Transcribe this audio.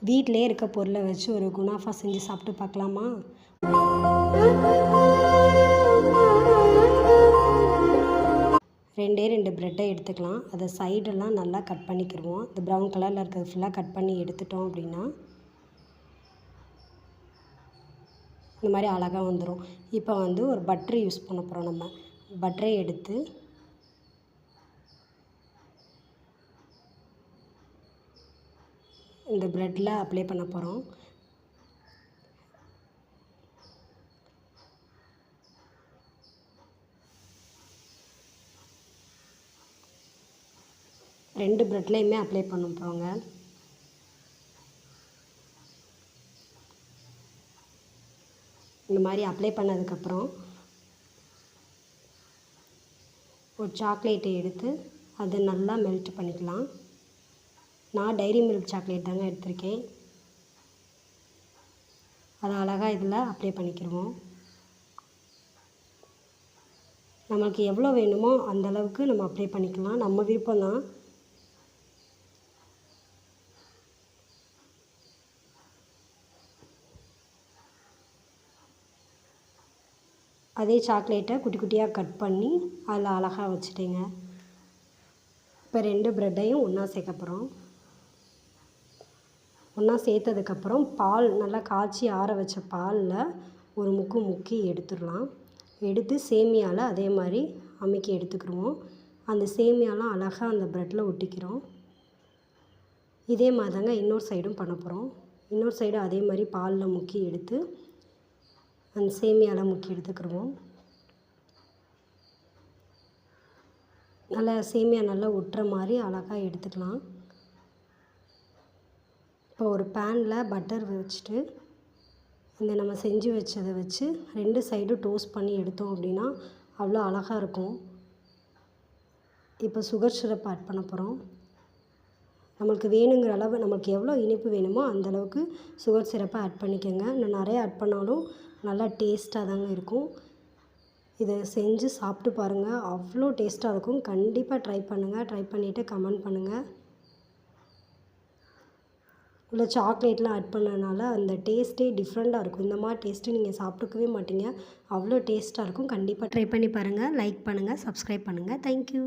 வீட்டிலே இருக்க பொருளை வச்சு ஒரு குனாஃபா செஞ்சு சாப்பிட்டு பார்க்கலாமா? ரெண்டே 2 ப்ரெட்டை எடுத்துக்கலாம். அதை சைடெல்லாம் நல்லா கட் பண்ணிக்கிடுவோம். இந்த ப்ரௌன் கலரில் இருக்கிறது ஃபுல்லாக கட் பண்ணி எடுத்துட்டோம் அப்படின்னா இந்த மாதிரி அழகாக வந்துடும். இப்போ ஒரு பட்டர் யூஸ் பண்ண போகிறோம். நம்ம பட்டரை எடுத்து இந்த ப்ரெட்டில் அப்ளை பண்ண போகிறோம். ரெண்டு ப்ரெட்லேயுமே அப்ளை பண்ண போகிறோங்க. இந்த மாதிரி அப்ளை பண்ணதுக்கப்புறம் ஒரு சாக்லேட்டை எடுத்து அதை நல்லா மெல்ட் பண்ணிக்கலாம். நான் டைரி மில்க் சாக்லேட் தாங்க எடுத்திருக்கேன். அதை அழகாக இதில் அப்ளை பண்ணிக்கிடுவோம். நம்மளுக்கு எவ்வளோ வேணுமோ அந்தளவுக்கு நம்ம அப்ளை பண்ணிக்கலாம். நம்ம விருப்பம்தான். அதே சாக்லேட்டை குட்டி குட்டியாக கட் பண்ணி அதில் அழகாக வச்சுட்டேங்க. இப்போ 2 ப்ரெட்டையும் ஒன்றா சேர்க்க போகிறோம். ஒன்றா சேர்த்ததுக்கப்புறம் பால் நல்லா காய்ச்சி ஆற வச்ச பாலில் ஒரு முக்கி எடுத்துடலாம். எடுத்து சேமியாவில் அதே மாதிரி அமுக்கி எடுத்துக்கிடுவோம். அந்த சேமியாலாம் அழகாக அந்த ப்ரெட்டில் ஒட்டிக்கிறோம். இதே மாதிரி தாங்க இன்னொரு சைடும் பண்ண போகிறோம். இன்னொரு சைடு அதே மாதிரி பாலில் முக்கி எடுத்து அந்த சேமியாவில் முக்கி எடுத்துக்கிடுவோம். நல்லா சேமியா நல்லா ஒட்டுற மாதிரி அழகாக எடுத்துக்கலாம். இப்போ ஒரு பேனில் பட்டர் வச்சுட்டு இந்த நம்ம செஞ்சு வச்சதை வச்சு 2 சைடும் டோஸ்ட் பண்ணி எடுத்தோம் அப்படின்னா அவ்வளோ அழகாக இருக்கும். இப்போ சுகர் சிரப் ஆட் பண்ண போகிறோம். நம்மளுக்கு வேணுங்கிற அளவு நம்மளுக்கு எவ்வளோ இனிப்பு வேணுமோ அந்தளவுக்கு சுகர் சிரப்பை ஆட் பண்ணிக்கோங்க. இன்னும் நிறைய ஆட் பண்ணாலும் நல்லா டேஸ்ட்டாக தாங்க இருக்கும். இதை செஞ்சு சாப்பிட்டு பாருங்கள், அவ்வளோ டேஸ்ட்டாக இருக்கும். கண்டிப்பாக ட்ரை பண்ணுங்கள். ட்ரை பண்ணிவிட்டு கமெண்ட் பண்ணுங்கள். உள்ள சாக்லேட்லாம் ஆட் பண்ணதுனால அந்த டேஸ்ட்டே டிஃப்ரெண்ட்டாக இருக்கும். இந்த மாதிரி டேஸ்ட்டு நீங்கள் சாப்பிட்டுக்கவே மாட்டீங்க. அவ்வளோ டேஸ்ட்டாக இருக்கும். கண்டிப்பாக ட்ரை பண்ணி பாருங்கள். லைக் பண்ணுங்கள், சப்ஸ்கிரைப் பண்ணுங்கள். தேங்க்யூ.